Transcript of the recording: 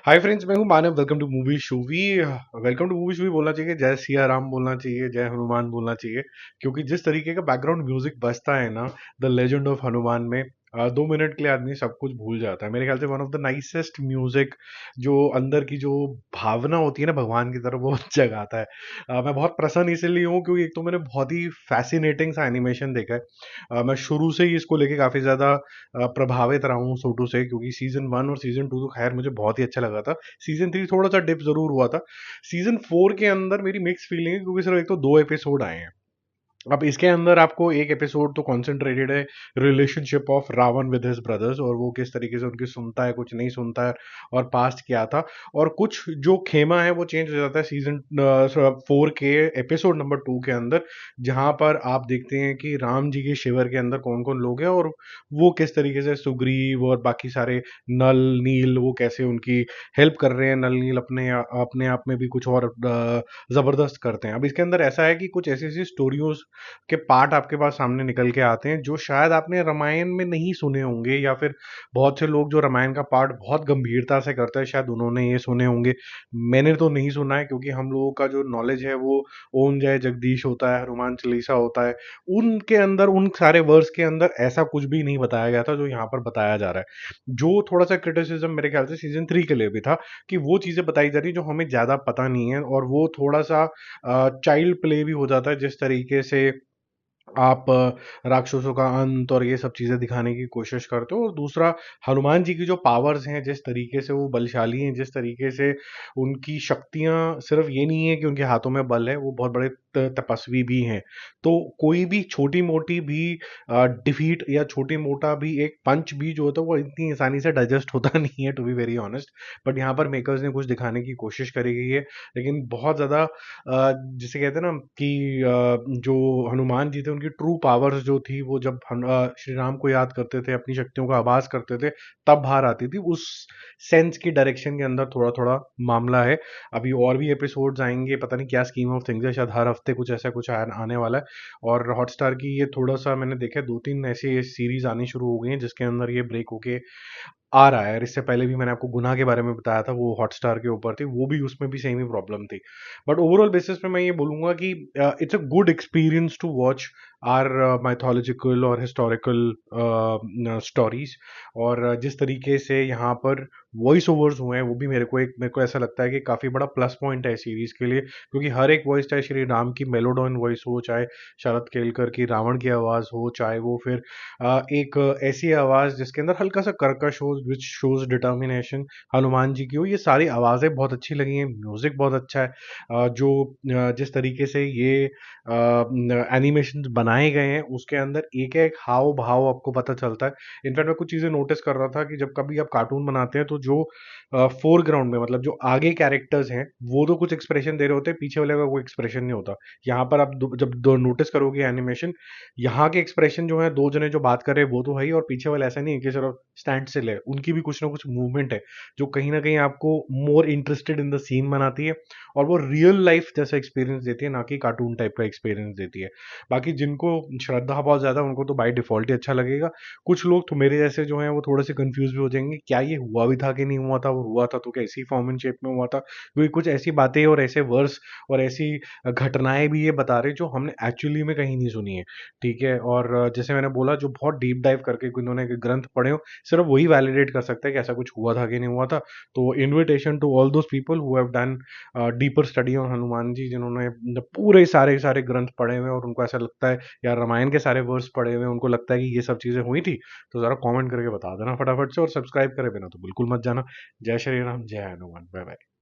हाय friends, मैं हूं Manav. Welcome to movie shoovie. Welcome to movie shoovie बोलना चाहिए, जय सिया राम बोलना चाहिए, जय हनुमान बोलना चाहिए। क्योंकि जिस तरीके का बैकग्राउंड म्यूजिक बजता है ना, द लेजेंड ऑफ हनुमान में 2 मिनट के लिए आदमी सब कुछ भूल जाता है। मेरे ख्याल से one of the nicest music, जो अंदर की जो भावना होती है ना भगवान की तरफ, वो जगाता है। मैं बहुत प्रसन्न इसीलिए हूँ क्योंकि एक तो मैंने बहुत ही फैसिनेटिंग सा एनिमेशन देखा है। मैं शुरू से ही इसको लेके काफी ज्यादा प्रभावित रहा हूँ सोटू से, क्योंकि सीजन 1 और सीजन 2 तो खैर मुझे बहुत ही अच्छा लगा था। सीजन 3 थोड़ा सा डिप जरूर हुआ था। सीजन 4 के अंदर मेरी मिक्स फीलिंग है, क्योंकि सिर्फ एक तो 2 एपिसोड आए हैं। अब इसके अंदर आपको एक एपिसोड तो कॉन्सेंट्रेटेड है relationship of Ravan with his brothers, और वो किस तरीके से उनकी सुनता है, कुछ नहीं सुनता है, और पास्ट क्या था। और कुछ जो खेमा है वो चेंज हो जाता है सीजन 4 के एपिसोड नंबर 2 के अंदर, जहां पर आप देखते हैं कि राम जी के शिविर के अंदर कौन कौन लोग हैं, और वो किस तरीके से सुग्रीव और बाकी सारे नल नील वो कैसे उनकी हेल्प कर रहे हैं। नल नील अपने अपने आप में भी कुछ और जबरदस्त करते हैं। अब इसके अंदर ऐसा है कि कुछ ऐसी ऐसी स्टोरियोज के पार्ट आपके पास सामने निकल के आते हैं जो शायद आपने रामायण में नहीं सुने होंगे, या फिर बहुत से लोग जो रामायण का पार्ट बहुत गंभीरता से करते हैं शायद उन्होंने ये सुने होंगे। मैंने तो नहीं सुना है, क्योंकि हम लोगों का जो नॉलेज है वो ओम जय जगदीश होता है, हनुमान चालीसा होता है। उनके अंदर, उन सारे वर्स के अंदर ऐसा कुछ भी नहीं बताया गया था जो यहाँ पर बताया जा रहा है। जो थोड़ा सा क्रिटिसिज्म मेरे ख्याल से सीजन 3 के लिए भी था, कि वो चीजें बताई जा रही जो हमें ज्यादा पता नहीं है, और वो थोड़ा सा चाइल्ड प्ले भी हो जाता है। जिस तरीके से आप राक्षसों का अंत और ये सब चीजें दिखाने की कोशिश करते हो, और दूसरा हनुमान जी की जो पावर्स हैं, जिस तरीके से वो बलशाली हैं, जिस तरीके से उनकी शक्तियां सिर्फ ये नहीं है कि उनके हाथों में बल है, वो बहुत बड़े तपस्वी भी हैं। तो कोई भी छोटी मोटी भी डिफीट या छोटी मोटा भी एक पंच भी जो होता है वो इतनी आसानी से डाइजेस्ट होता नहीं है, to be very honest. But यहाँ पर मेकर्स ने कुछ दिखाने की कोशिश करी गई है, लेकिन बहुत ज्यादा जिसे कहते हैं ना कि जो हनुमान जी थे उनकी ट्रू पावर्स जो थी, वो जब श्री राम को याद करते थे, अपनी शक्तियों का आभास करते थे, तब बाहर आती थी। उस सेंस की डायरेक्शन के अंदर थोड़ा थोड़ा मामला है। अभी और भी एपिसोड्स आएंगे, पता नहीं क्या स्कीम ऑफ थिंग्स है, शायद हर हफ्ते कुछ ऐसा कुछ आने वाला है। और हॉटस्टार की ये थोड़ा सा मैंने देखा है, 2-3 ऐसी सीरीज आनी शुरू हो गई हैं जिसके अंदर ये ब्रेक होके आ रहा है। और इससे पहले भी मैंने आपको गुनाह के बारे में बताया था, वो हॉटस्टार के ऊपर थी, वो भी उसमें भी सेम ही प्रॉब्लम थी। बट ओवरऑल बेसिस पे मैं ये बोलूंगा कि it's a good experience to watch our mythological और हिस्टोरिकल स्टोरीज। और जिस तरीके से यहाँ पर वॉइस ओवर्स हुए हैं, वो भी मेरे को ऐसा लगता है कि काफी बड़ा प्लस पॉइंट है सीरीज के लिए, क्योंकि हर एक वॉइस, चाहे श्री राम की मेलोडॉन वॉइस हो, चाहे शरद केलकर की रावण की आवाज हो, चाहे वो फिर एक ऐसी आवाज जिसके अंदर हल्का सा कर्कश हो, which shows determination, Hanuman ji की हो, ये सारी आवाजें बहुत अच्छी लगी हैं। म्यूजिक बहुत अच्छा है। जो जिस तरीके से ये एनिमेशन बनाए गए हैं, उसके अंदर एक एक हाव भाव आपको पता चलता है। इनफैक्ट मैं कुछ चीजें नोटिस कर रहा था कि जब कभी आप कार्टून बनाते हैं तो जो फोरग्राउंड में, मतलब जो आगे कैरेक्टर्स हैं, वो तो कुछ एक्सप्रेशन दे रहे होते हैं, पीछे वाले का कोई एक्सप्रेशन नहीं होता। यहाँ पर आप जब नोटिस करोगे एनिमेशन, यहाँ के एक्सप्रेशन जो है, दो जने जो बात कर रहे हैं वो तो है ही, और पीछे वाले ऐसा नहीं है कि सिर्फ स्टैंड स्टिल है, उनकी भी कुछ ना कुछ मूवमेंट है, जो कहीं ना कहीं आपको more interested in the scene बनाती है, और वो रियल लाइफ जैसा एक्सपीरियंस देती है, ना कि कार्टून टाइप का एक्सपीरियंस देती है। बाकी जिनको श्रद्धा बहुत ज्यादा है, उनको तो बाय डिफॉल्ट ही अच्छा लगेगा। कुछ लोग तो मेरे जैसे जो हैं वो थोड़े से कंफ्यूज भी हो जाएंगे, क्या ये हुआ भी था कि नहीं हुआ था, वो हुआ था तो कैसी फॉर्म एंड शेप में हुआ था, क्योंकि कुछ ऐसी बातें और ऐसे वर्स और ऐसी घटनाएं भी ये बता रहे जो हमने एक्चुअली में कहीं नहीं सुनी है। ठीक है। और जैसे मैंने बोला, जो बहुत डीप डाइव करके उन्होंने ग्रंथ पढ़े हो, सिर्फ वही वैलिडेट कर सकता है कि ऐसा कुछ हुआ था कि नहीं हुआ था। तो invitation to all those people who have done deeper study on Hanuman ji, जिन्होंने पूरे सारे सारे ग्रंथ पढ़े हुए हैं और उनको ऐसा लगता है, या रामायण के सारे वर्स पढ़े हुए हैं, उनको लगता है कि ये सब चीजें हुई थी, तो जरा कमेंट करके बता देना फटाफट से, और सब्सक्राइब करे बिना तो बिल्कुल मत जाना। जय श्री राम, जय हनुमान, बाय बाय।